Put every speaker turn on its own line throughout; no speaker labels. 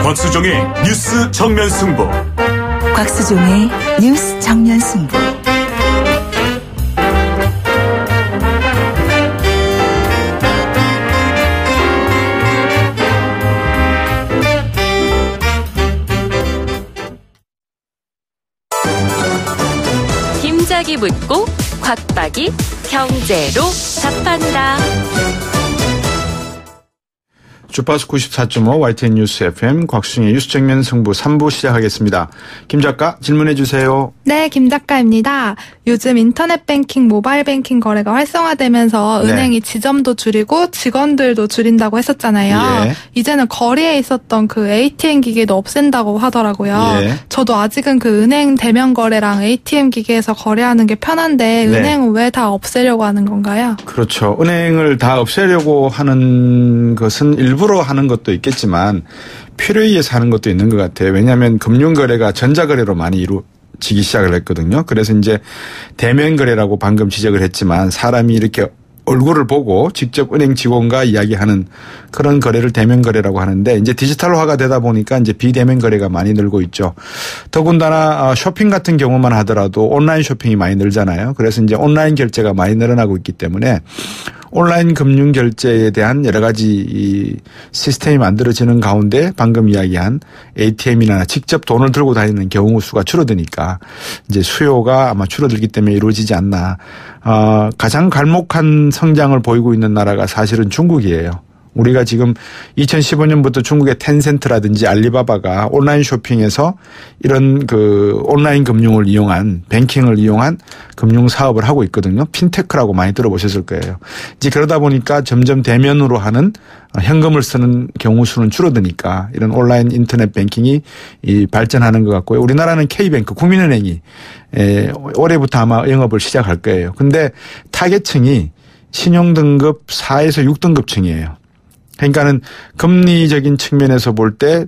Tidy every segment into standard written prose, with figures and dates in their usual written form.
곽수종의 뉴스 정면 승부.
곽수종의 뉴스 정면 승부.
김작이 묻고 곽박이 경제로 답한다.
주파수 94.5 YTN 뉴스 FM 곽수종의 뉴스 정면 승부 3부 시작하겠습니다. 김 작가 질문해 주세요.
네, 김 작가입니다. 요즘 인터넷 뱅킹, 모바일 뱅킹 거래가 활성화되면서 은행이 지점도 줄이고 직원들도 줄인다고 했었잖아요. 이제는 거리에 있었던 그 ATM 기계도 없앤다고 하더라고요. 저도 아직은 그 은행 대면 거래랑 ATM 기계에서 거래하는 게 편한데 은행은 왜 다 없애려고 하는 건가요? 그렇죠.
은행을 다 없애려고 하는 것은 일부러 하는 것도 있겠지만 필요에 의해서 하는 것도 있는 것 같아요. 왜냐하면 금융거래가 전자거래로 많이 이루어지기 시작을 했거든요. 그래서 이제 대면 거래라고 방금 지적을 했지만 사람이 이렇게 얼굴을 보고 직접 은행 직원과 이야기하는 그런 거래를 대면 거래라고 하는데 이제 디지털화가 되다 보니까 이제 비대면 거래가 많이 늘고 있죠. 더군다나 쇼핑 같은 경우만 하더라도 온라인 쇼핑이 많이 늘잖아요. 그래서 이제 온라인 결제가 많이 늘어나고 있기 때문에 온라인 금융 결제에 대한 여러 가지 이 시스템이 만들어지는 가운데 방금 이야기한 ATM이나 직접 돈을 들고 다니는 경우 수가 줄어드니까 이제 수요가 아마 줄어들기 때문에 이루어지지 않나. 가장 갈목한 성장을 보이고 있는 나라가 사실은 중국이에요. 우리가 지금 2015년부터 중국의 텐센트라든지 알리바바가 온라인 쇼핑에서 이런 그 온라인 금융을 이용한 뱅킹을 이용한 금융 사업을 하고 있거든요. 핀테크라고 많이 들어보셨을 거예요. 이제 그러다 보니까 점점 대면으로 하는 현금을 쓰는 경우 수는 줄어드니까 이런 온라인 인터넷 뱅킹이 발전하는 것 같고요. 우리나라는 K뱅크 국민은행이 올해부터 아마 영업을 시작할 거예요. 근데 타겟층이 신용등급 4에서 6등급층이에요. 그러니까는 금리적인 측면에서 볼 때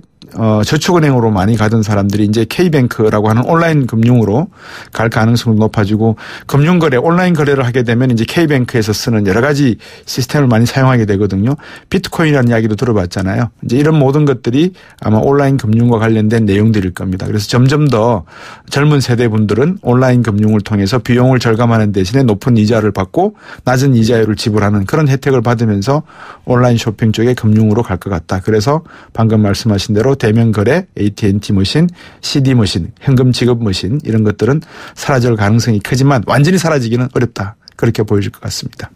저축은행으로 많이 가던 사람들이 이제 K뱅크라고 하는 온라인 금융으로 갈 가능성도 높아지고 금융거래, 온라인 거래를 하게 되면 이제 K뱅크에서 쓰는 여러 가지 시스템을 많이 사용하게 되거든요. 비트코인이라는 이야기도 들어봤잖아요. 이제 이런 모든 것들이 아마 온라인 금융과 관련된 내용들일 겁니다. 그래서 점점 더 젊은 세대분들은 온라인 금융을 통해서 비용을 절감하는 대신에 높은 이자를 받고 낮은 이자율을 지불하는 그런 혜택을 받으면서 온라인 쇼핑 쪽에 금융으로 갈 것 같다. 그래서 방금 말씀하신 대로 대면 거래, AT&T 머신, CD 머신, 현금 지급 머신 이런 것들은 사라질 가능성이 크지만 완전히 사라지기는 어렵다. 그렇게 보여질 것 같습니다.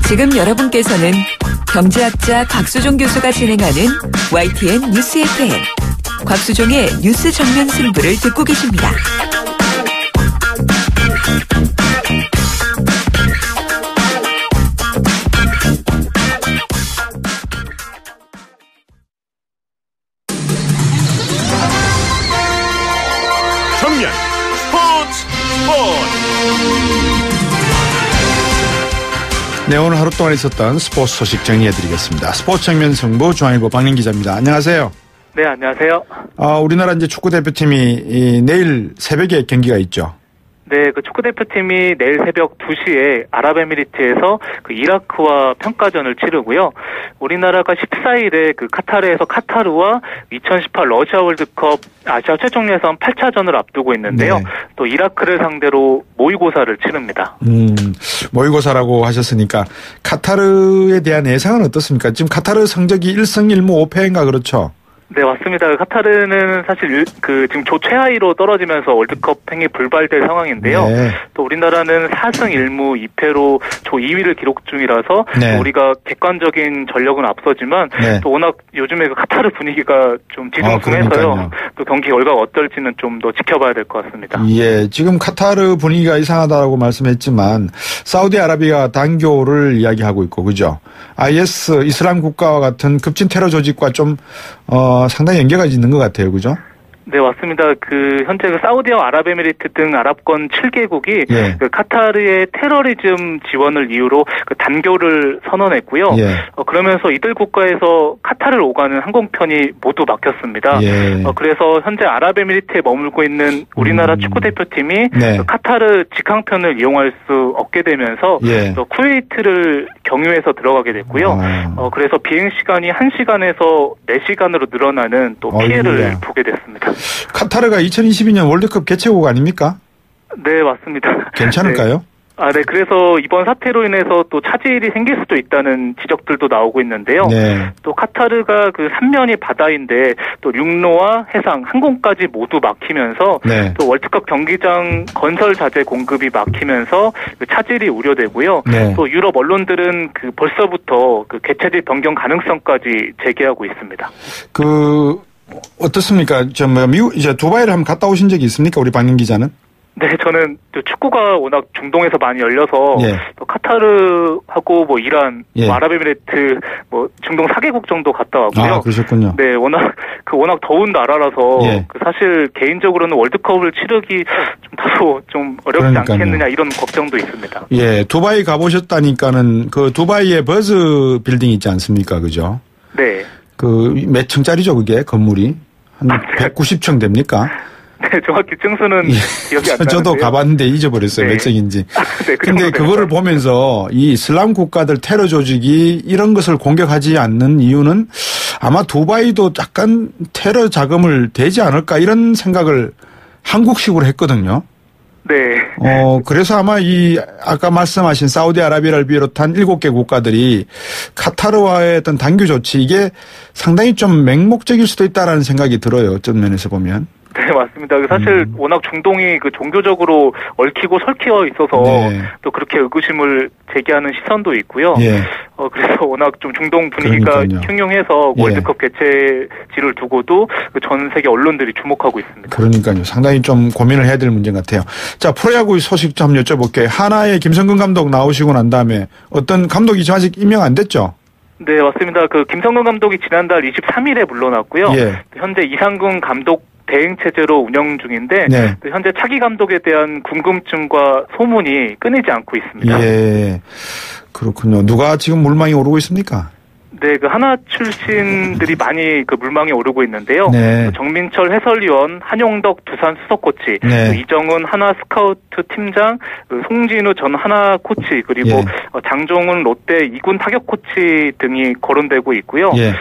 지금 여러분께서는 경제학자 곽수종 교수가 진행하는 YTN 뉴스 FM 곽수종의 뉴스 정면 승부를 듣고 계십니다.
정면 스포츠.
네, 오늘 하루 동안 있었던 스포츠 소식 정리해드리겠습니다. 스포츠 정면 승부 중앙일보 박민 기자입니다. 안녕하세요.
네, 안녕하세요.
우리나라 이제 축구 대표팀이 내일 새벽에 경기가 있죠.
네, 그 축구대표팀이 내일 새벽 2시에 아랍에미리트에서 그 이라크와 평가전을 치르고요. 우리나라가 14일에 그 카타르에서 카타르와 2018 러시아 월드컵 아시아 최종 예선 8차전을 앞두고 있는데요. 네. 또 이라크를 상대로 모의고사를 치릅니다.
모의고사라고 하셨으니까 카타르에 대한 예상은 어떻습니까? 지금 카타르 성적이 1승 1무 5패인가 그렇죠?
네, 맞습니다. 카타르는 사실 지금 조 최하위로 떨어지면서 월드컵 행이 불발될 상황인데요. 네. 또 우리나라는 4승 1무 2패로 조 2위를 기록 중이라서
네.
우리가 객관적인 전력은 앞서지만 네. 또 워낙 요즘에 그 카타르 분위기가 좀 뒤숭숭해서요. 또 경기 결과가 어떨지는 좀 더 지켜봐야 될 것 같습니다.
예, 지금 카타르 분위기가 이상하다고 말씀했지만 사우디아라비아 단교를 이야기하고 있고 그죠? IS 이슬람 국가와 같은 급진 테러 조직과 좀 상당히 연계가 있는 것 같아요. 그죠?
네, 맞습니다. 현재 사우디와 아랍에미리트 등 아랍권 7개국이
예.
카타르의 테러리즘 지원을 이유로 단교를 선언했고요.
예.
그러면서 이들 국가에서 카타르를 오가는 항공편이 모두 막혔습니다.
예.
그래서 현재 아랍에미리트에 머물고 있는 우리나라 축구대표팀이
네.
카타르 직항편을 이용할 수 없게 되면서
예.
쿠웨이트를 경유해서 들어가게 됐고요. 그래서 비행 시간이 1시간에서 4시간으로 늘어나는 또 피해를 보게 됐습니다.
카타르가 2022년 월드컵 개최국 아닙니까?
네, 맞습니다.
괜찮을까요?
네. 그래서 이번 사태로 인해서 또 차질이 생길 수도 있다는 지적들도 나오고 있는데요.
네.
또 카타르가 3면이 바다인데 또陸路와 해상, 항공까지 모두 막히면서
네.
또 월드컵 경기장 건설 자재 공급이 막히면서 차질이 우려되고요.
네.
또 유럽 언론들은 벌써부터 개최지 변경 가능성까지 제기하고 있습니다.
어떻습니까? 미국, 두바이를 한번 갔다 오신 적이 있습니까? 우리 박민 기자는?
네, 저는 축구가 워낙 중동에서 많이 열려서
예.
또 카타르하고 이란,
예.
아랍에미리트, 중동 4개국 정도 갔다 왔고요.
아, 그러셨군요.
네, 워낙 더운 나라라서
예.
사실 개인적으로는 월드컵을 치르기 다소 어렵지
그러니까요.
않겠느냐 이런 걱정도 있습니다.
예, 두바이 가보셨다니까는 두바이에 버즈 빌딩 있지 않습니까? 그죠?
네.
몇 층짜리죠, 그게 건물이? 한 190층 됩니까?
네, 정확히 층수는 기억이 안 나는데요.
저도 가봤는데 잊어버렸어요.
네.
몇 층인지.
네,
근데 그거를 보면서 이 이슬람 국가들 테러 조직이 이런 것을 공격하지 않는 이유는 아마 두바이도 약간 테러 자금을 대지 않을까 이런 생각을 한국식으로 했거든요.
네.
그래서 아마 아까 말씀하신 사우디아라비아를 비롯한 7개 국가들이 카타르와의 어떤 단교 조치 이게 상당히 좀 맹목적일 수도 있다라는 생각이 들어요. 어떤 면에서 보면.
네, 맞습니다. 사실 워낙 중동이 종교적으로 얽히고 설키어 있어서
네.
또 그렇게 의구심을 제기하는 시선도 있고요.
예.
그래서 워낙 좀 중동 분위기가
그러니까요.
흉흉해서
예.
월드컵 개최지를 두고도 전 세계 언론들이 주목하고 있습니다.
그러니까요. 상당히 좀 고민을 해야 될 문제 같아요. 자, 프로야구 소식 좀 여쭤볼게요. 하나의 김성근 감독 나오시고 난 다음에 어떤 감독이 아직 임명 안 됐죠?
네, 맞습니다. 김성근 감독이 지난달 23일에 물러났고요.
예.
현재 이상근 감독 대행 체제로 운영 중인데
네.
현재 차기 감독에 대한 궁금증과 소문이 끊이지 않고 있습니다.
예. 그렇군요. 누가 지금 물망에 오르고 있습니까?
네, 하나 출신들이 많이 물망에 오르고 있는데요.
네.
정민철 해설위원, 한용덕 두산 수석 코치,
네.
이정은 하나 스카우트 팀장, 송진우 전 하나 코치, 그리고
예.
장종훈 롯데 2군 타격 코치 등이 거론되고 있고요.
예.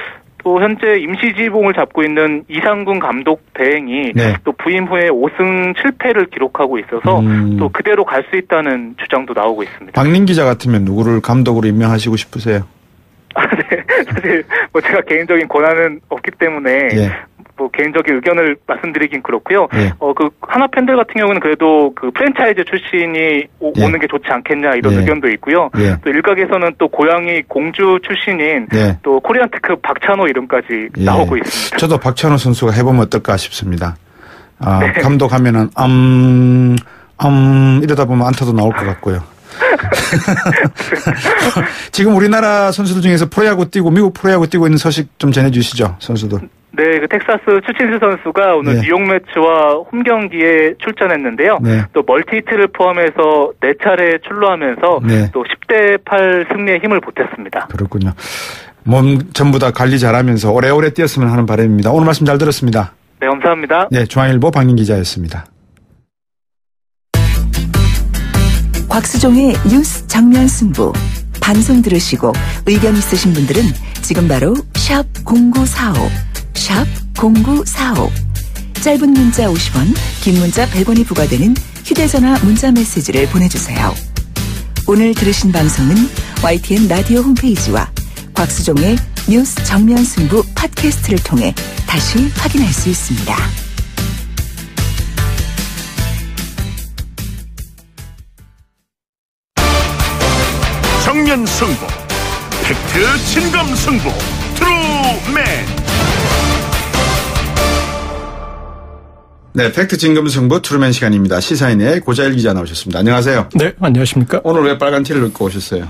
또 현재 임시지봉을 잡고 있는 이상군 감독 대행이
네.
또 부임 후에 5승 7패를 기록하고 있어서 또 그대로 갈 수 있다는 주장도 나오고 있습니다.
박민 기자 같으면 누구를 감독으로 임명하시고 싶으세요?
네. 사실 제가 개인적인 권한은 없기 때문에
예.
개인적인 의견을 말씀드리긴 그렇고요.
예.
하나 팬들 같은 경우는 그래도 프랜차이즈 출신이
예.
오는 게 좋지 않겠냐 이런
예.
의견도 있고요.
예.
또 일각에서는 또 고향이 공주 출신인
예.
또 코리안 특급 박찬호 이름까지
예.
나오고 있습니다.
저도 박찬호 선수가 해보면 어떨까 싶습니다.
네.
감독하면은 이러다 보면 안타도 나올 것 같고요. 지금 우리나라 선수들 중에서 프로야구 뛰고 미국 프로야구 뛰고 있는 소식 좀 전해주시죠, 선수들.
네, 텍사스 추친수 선수가 오늘
네.
뉴욕 매치와 홈 경기에 출전했는데요.
네.
또 멀티히트를 포함해서 4차례 출루하면서
네.
또 10대 8 승리에 힘을 보탰습니다.
그렇군요. 몸 전부 다 관리 잘하면서 오래오래 뛰었으면 하는 바람입니다. 오늘 말씀 잘 들었습니다.
네, 감사합니다.
네, 중앙일보 박민 기자였습니다.
곽수종의 뉴스 정면 승부. 방송 들으시고 의견 있으신 분들은 지금 바로 샵 0945, 샵 0945. 짧은 문자 50원, 긴 문자 100원이 부과되는 휴대전화 문자 메시지를 보내주세요. 오늘 들으신 방송은 YTN 라디오 홈페이지와 곽수종의 뉴스 정면 승부 팟캐스트를 통해 다시 확인할 수 있습니다.
정면 승부, 팩트 진검 승부, 트루맨.
네, 팩트 진검 승부 트루맨 시간입니다. 시사인의 고자일 기자 나오셨습니다. 안녕하세요.
네, 안녕하십니까?
오늘 왜 빨간 티를 입고 오셨어요?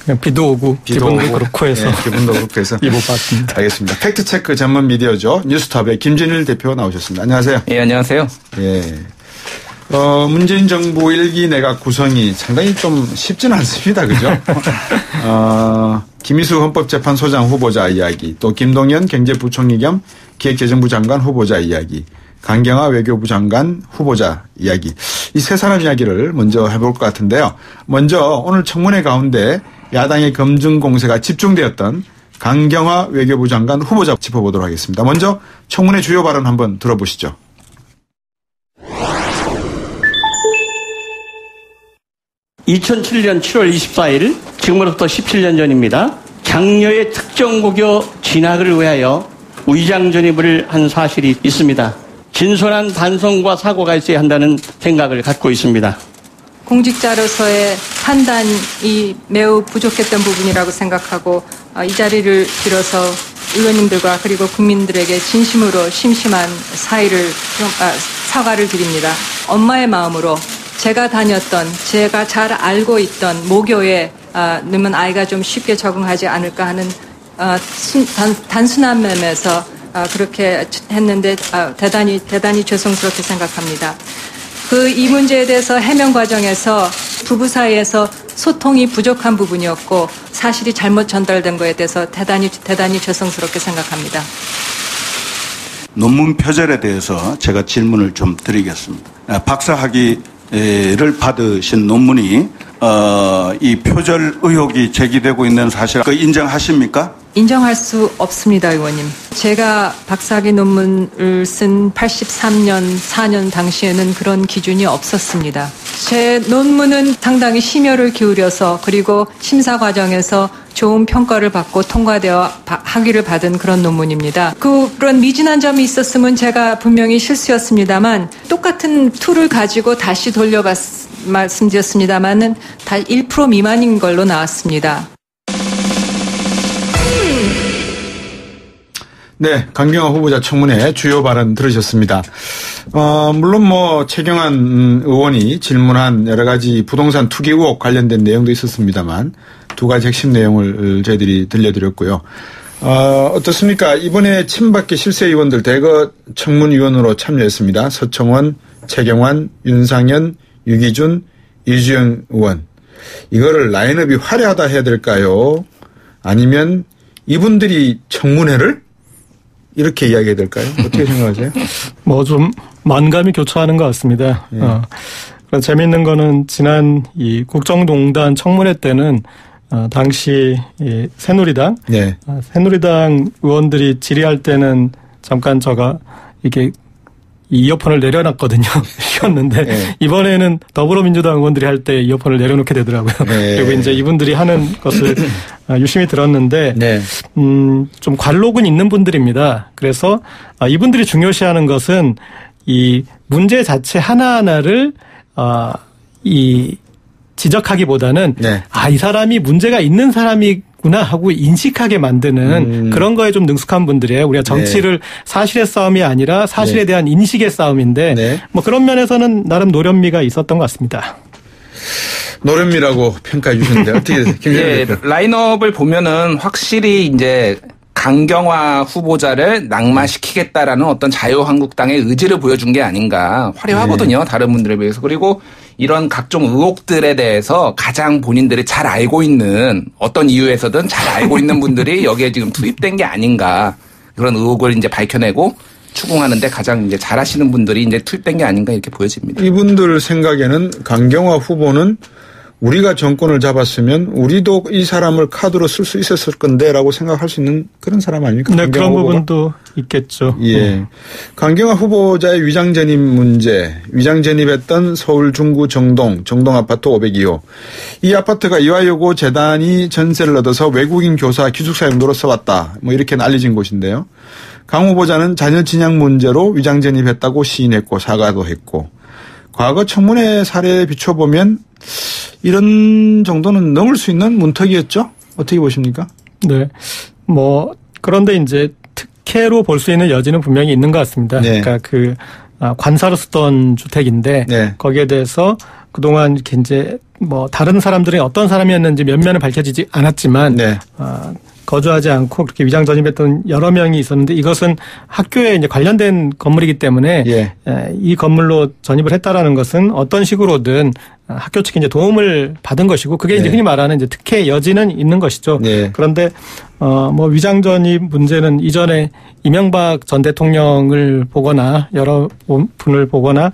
그냥 비도 오고 기분도 그렇고 해서
기분도 그렇고 해서
입어봤습니다.
알겠습니다. 팩트체크 전문 미디어죠. 뉴스톱의 김준일 대표가 나오셨습니다. 안녕하세요.
예, 안녕하세요.
예. 문재인 정부 1기 내각 구성이 상당히 좀 쉽지는 않습니다. 그죠? 김희수 헌법재판소장 후보자 이야기, 또 김동연 경제부총리 겸 기획재정부 장관 후보자 이야기, 강경화 외교부 장관 후보자 이야기. 이 세 사람 이야기를 먼저 해볼 것 같은데요. 먼저 오늘 청문회 가운데 야당의 검증 공세가 집중되었던 강경화 외교부 장관 후보자 짚어보도록 하겠습니다. 먼저 청문회 주요 발언 한번 들어보시죠.
(2007년 7월 24일) 지금으로부터 17년 전입니다. 장녀의 특정고교 진학을 위하여 위장 전입을 한 사실이 있습니다. 진솔한 반성과 사과가 있어야 한다는 생각을 갖고 있습니다.
공직자로서의 판단이 매우 부족했던 부분이라고 생각하고 이 자리를 빌어서 의원님들과 그리고 국민들에게 진심으로 심심한 사과를 드립니다. 엄마의 마음으로 제가 다녔던, 제가 잘 알고 있던 모교에 넣으면 아이가 좀 쉽게 적응하지 않을까 하는 단순한 면에서 그렇게 했는데 대단히 죄송스럽게 생각합니다. 이 문제에 대해서 해명 과정에서 부부 사이에서 소통이 부족한 부분이었고 사실이 잘못 전달된 거에 대해서 대단히 죄송스럽게 생각합니다.
논문 표절에 대해서 제가 질문을 좀 드리겠습니다. 박사학위를 받으신 논문이 이 표절 의혹이 제기되고 있는 사실 인정하십니까?
인정할 수 없습니다, 의원님. 제가 박사학위 논문을 쓴 83년, 4년 당시에는 그런 기준이 없었습니다. 제 논문은 상당히 심혈을 기울여서 그리고 심사 과정에서 좋은 평가를 받고 통과되어 학위를 받은 그런 논문입니다. 그런 미진한 점이 있었으면 제가 분명히 실수였습니다만 똑같은 툴을 가지고 다시 말씀드렸습니다만은 다 1% 미만인 걸로 나왔습니다.
네, 강경화 후보자 청문회 주요 발언 들으셨습니다. 물론 최경환 의원이 질문한 여러 가지 부동산 투기 의혹 관련된 내용도 있었습니다만 두 가지 핵심 내용을 저희들이 들려드렸고요. 어떻습니까? 이번에 친박계 실세의원들 대거 청문위원으로 참여했습니다. 서청원, 최경환, 윤상현, 유기준, 이주영 의원. 이거를 라인업이 화려하다 해야 될까요? 아니면 이분들이 청문회를 이렇게 이야기해야 될까요? 어떻게 생각하세요?
좀 만감이 교차하는 것 같습니다. 예. 재미있는 거는 지난 이 국정농단 청문회 때는 당시 이 새누리당,
네.
새누리당 의원들이 질의할 때는 잠깐 제가 이게 이어폰을 내려놨거든요. 쉬었는데
네.
이번에는 더불어민주당 의원들이 할 때 이어폰을 내려놓게 되더라고요.
네.
그리고 이제 이분들이 하는 것을 유심히 들었는데
네.
좀 관록은 있는 분들입니다. 그래서 이분들이 중요시하는 것은 이 문제 자체 하나하나를 지적하기보다는
네.
이 사람이 문제가 있는 사람이구나 하고 인식하게 만드는 그런 거에 좀 능숙한 분들이에요. 우리가 정치를 사실의 싸움이 아니라 사실에 대한 인식의 싸움인데 그런 면에서는 나름 노련미가 있었던 것 같습니다.
노련미라고 평가해 주시는데 어떻게
예, 라인업을 보면은 확실히 이제 강경화 후보자를 낙마시키겠다라는 어떤 자유한국당의 의지를 보여준 게 아닌가. 화려하거든요. 다른 분들에 비해서. 그리고 이런 각종 의혹들에 대해서 가장 본인들이 잘 알고 있는 어떤 이유에서든 잘 알고 있는 분들이 여기에 지금 투입된 게 아닌가. 그런 의혹을 이제 밝혀내고 추궁하는데 가장 이제 잘하시는 분들이 이제 투입된 게 아닌가 이렇게 보여집니다.
이분들 생각에는 강경화 후보는 우리가 정권을 잡았으면 우리도 이 사람을 카드로 쓸 수 있었을 건데라고 생각할 수 있는 그런 사람 아닙니까?
네, 그런 후보가? 부분도 있겠죠.
예. 강경화 후보자의 위장 전입 문제, 위장 전입했던 서울 중구 정동 아파트 502호. 이 아파트가 이화여고 재단이 전세를 얻어서 외국인 교사 기숙사 용도로 써왔다. 이렇게 알려진 곳인데요. 강 후보자는 자녀 진양 문제로 위장 전입했다고 시인했고 사과도 했고 과거 청문회 사례에 비춰보면 이런 정도는 넘을 수 있는 문턱이었죠? 어떻게 보십니까?
네. 그런데 이제 특혜로 볼 수 있는 여지는 분명히 있는 것 같습니다.
네.
그러니까 관사로 쓰던 주택인데 거기에 대해서 그동안 이렇게 이제 뭐 다른 사람들이 어떤 사람이었는지 면면은 밝혀지지 않았지만
네.
거주하지 않고 그렇게 위장 전입했던 여러 명이 있었는데 이것은 학교에 이제 관련된 건물이기 때문에
예.
이 건물로 전입을 했다라는 것은 어떤 식으로든 학교 측에 이제 도움을 받은 것이고 그게 이제 흔히 말하는 이제 특혜 여지는 있는 것이죠. 그런데 뭐 위장 전입 문제는 이전에 이명박 전 대통령을 보거나 여러 분을 보거나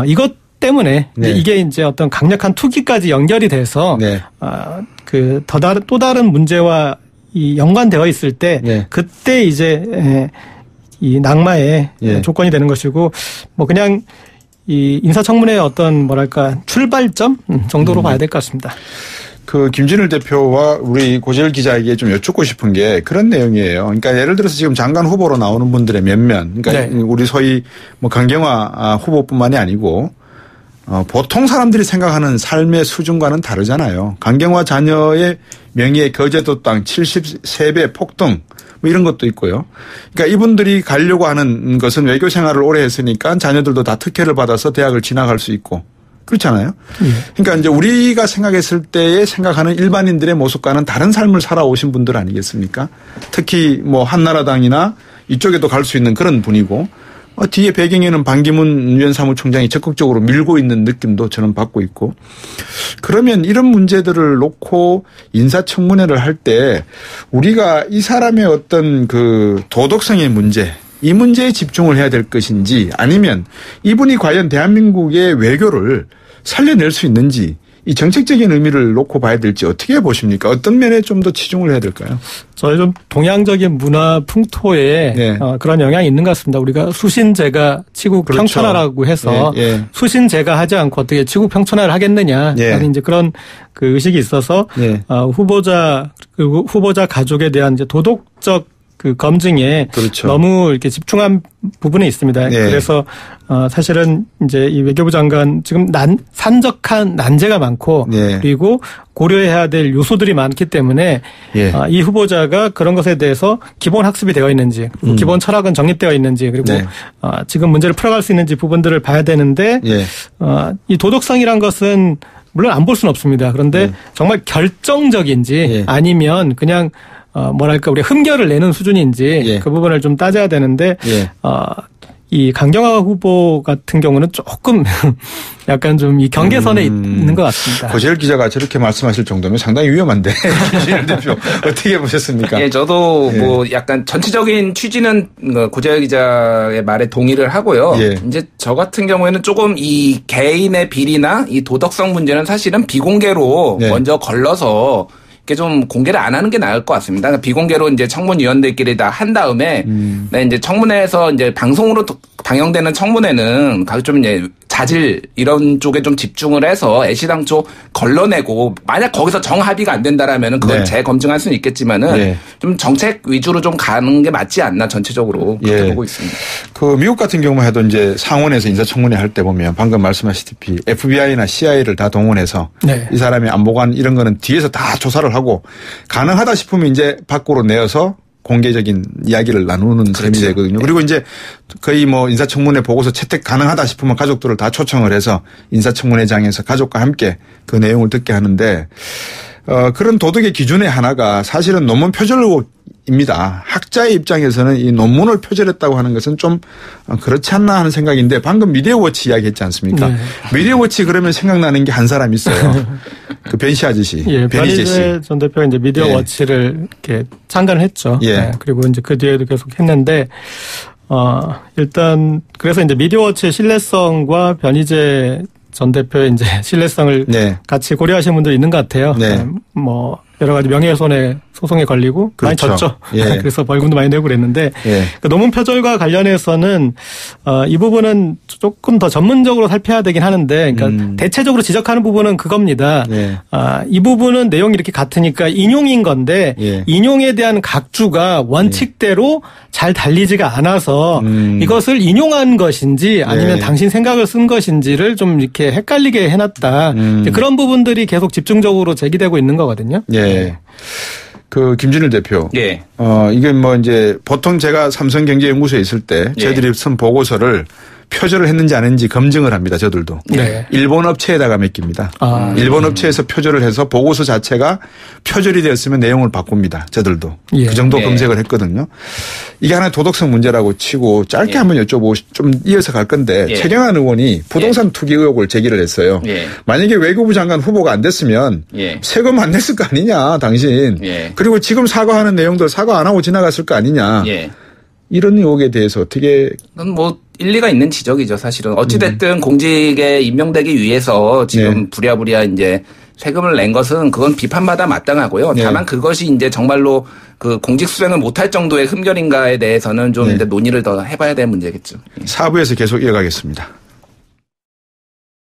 이것 때문에 이게 이제 어떤 강력한 투기까지 연결이 돼서 그 또 다른 문제와 이 연관되어 있을 때 그때 이제 이 낙마의 조건이 되는 것이고 뭐 그냥 이 인사청문회의 어떤 뭐랄까 출발점 정도로 봐야 될 것 같습니다.
그 김진일 대표와 우리 고재열 기자에게 좀 여쭙고 싶은 게 그런 내용이에요. 그러니까 예를 들어서 지금 장관 후보로 나오는 분들의 면면, 그러니까 우리 소위 뭐 강경화 후보뿐만이 아니고 보통 사람들이 생각하는 삶의 수준과는 다르잖아요. 강경화 자녀의 명의의 거제도 땅 73배 폭등 뭐 이런 것도 있고요. 그러니까 이분들이 가려고 하는 것은 외교 생활을 오래 했으니까 자녀들도 다 특혜를 받아서 대학을 진학할 수 있고 그렇잖아요. 그러니까 이제 우리가 생각했을 때에 생각하는 일반인들의 모습과는 다른 삶을 살아오신 분들 아니겠습니까? 특히 뭐 한나라당이나 이쪽에도 갈 수 있는 그런 분이고 뒤에 배경에는 반기문 유엔 사무총장이 적극적으로 밀고 있는 느낌도 저는 받고 있고 그러면 이런 문제들을 놓고 인사청문회를 할 때 우리가 이 사람의 어떤 그 도덕성의 문제 이 문제에 집중을 해야 될 것인지 아니면 이분이 과연 대한민국의 외교를 살려낼 수 있는지 이 정책적인 의미를 놓고 봐야 될지 어떻게 보십니까? 어떤 면에 좀 더 치중을 해야 될까요?
저희 좀 동양적인 문화 풍토에 그런 영향이 있는 것 같습니다. 우리가 수신제가 치국 평천하라고 해서 수신제가 하지 않고 어떻게 치국 평천하를 하겠느냐 라는 이제 그런 그 의식이 있어서 후보자 가족에 대한 이제 도덕적 그 검증에 너무 이렇게 집중한 부분이 있습니다. 그래서 사실은 이제 이 외교부 장관 지금 산적한 난제가 많고 그리고 고려해야 될 요소들이 많기 때문에 이 후보자가 그런 것에 대해서 기본 학습이 되어 있는지 그리고 기본 철학은 정립되어 있는지 그리고 지금 문제를 풀어갈 수 있는지 부분들을 봐야 되는데 이 도덕성이란 것은 물론 안 볼 수는 없습니다. 그런데 정말 결정적인지 아니면 그냥 뭐랄까 우리가 흠결을 내는 수준인지 그 부분을 좀 따져야 되는데 이 강경화 후보 같은 경우는 조금 약간 좀 이 경계선에 있는 것 같습니다.
고재열 기자가 저렇게 말씀하실 정도면 상당히 위험한데 김진일 대표 어떻게 보셨습니까?
예, 저도 뭐 약간 전체적인 취지는 고재열 기자의 말에 동의를 하고요. 이제 저 같은 경우에는 조금 이 개인의 비리나 이 도덕성 문제는 사실은 비공개로 먼저 걸러서 이게 좀 공개를 안 하는 게 나을 것 같습니다. 그러니까 비공개로 이제 청문위원들끼리 다 한 다음에 이제 청문회에서 이제 방송으로 방영되는 청문회는 좀 이제 자질 이런 쪽에 좀 집중을 해서 애시당초 걸러내고 만약 거기서 정합의가 안 된다라면은 그걸 재검증할 수는 있겠지만은 좀 정책 위주로 좀 가는 게 맞지 않나 전체적으로 그렇게 보고 있습니다.
그 미국 같은 경우만 해도 이제 상원에서 인사청문회 할 때 보면 방금 말씀하시다시피 FBI나 CIA를 다 동원해서 이 사람의 안보관 이런 거는 뒤에서 다 조사를 하고 가능하다 싶으면 이제 밖으로 내어서 공개적인 이야기를 나누는 셈이 되거든요. 그리고 이제 거의 뭐 인사청문회 보고서 채택 가능하다 싶으면 가족들을 다 초청을 해서 인사청문회장에서 가족과 함께 그 내용을 듣게 하는데 그런 도덕의 기준의 하나가 사실은 논문 표절입니다. 학자의 입장에서는 이 논문을 표절했다고 하는 것은 좀 그렇지 않나 하는 생각인데 방금 미디어워치 이야기했지 않습니까? 미디어워치 그러면 생각나는 게 한 사람 있어요. 그 변씨 아저씨.
변희재 전 대표가 이제 미디어워치를 이렇게 창간을 했죠. 그리고 이제 그 뒤에도 계속 했는데 일단 그래서 이제 미디어워치의 신뢰성과 변희재 전 대표의 이제 신뢰성을 같이 고려하시는 분들이 있는 것 같아요. 뭐 여러 가지 명예훼손에 소송에 걸리고 많이 졌죠. 그래서 벌금도 많이 내고 그랬는데 그 논문 표절과 관련해서는 이 부분은 조금 더 전문적으로 살펴야 되긴 하는데 그러니까 대체적으로 지적하는 부분은 그겁니다. 이 부분은 내용이 이렇게 같으니까 인용인 건데 인용에 대한 각주가 원칙대로 잘 달리지가 않아서 이것을 인용한 것인지 아니면 당신 생각을 쓴 것인지를 좀 이렇게 헷갈리게 해놨다. 그런 부분들이 계속 집중적으로 제기되고 있는 거거든요.
그 김진일 대표. 이게 뭐 이제 보통 제가 삼성경제연구소에 있을 때 저희들이 쓴 보고서를 표절을 했는지 안 했는지 검증을 합니다. 저들도.
네.
일본 업체에다가 맡깁니다. 일본 업체에서 표절을 해서 보고서 자체가 표절이 되었으면 내용을 바꿉니다. 저들도.
예.
그 정도 검색을 했거든요. 이게 하나의 도덕성 문제라고 치고 짧게 한번 여쭤보고 좀 이어서 갈 건데 최경환 의원이 부동산 투기 의혹을 제기를 했어요. 만약에 외교부 장관 후보가 안 됐으면 세금 안 냈을 거 아니냐 당신. 그리고 지금 사과하는 내용들 사과 안 하고 지나갔을 거 아니냐. 이런 의혹에 대해서 어떻게.
그건 뭐 일리가 있는 지적이죠 사실은. 어찌됐든 공직에 임명되기 위해서 지금 부랴부랴 이제 세금을 낸 것은 그건 비판받아 마땅하고요. 다만 그것이 이제 정말로 그 공직 수행을 못할 정도의 흠결인가에 대해서는 좀 이제 논의를 더 해봐야 될 문제겠죠.
4부에서 계속 이어가겠습니다.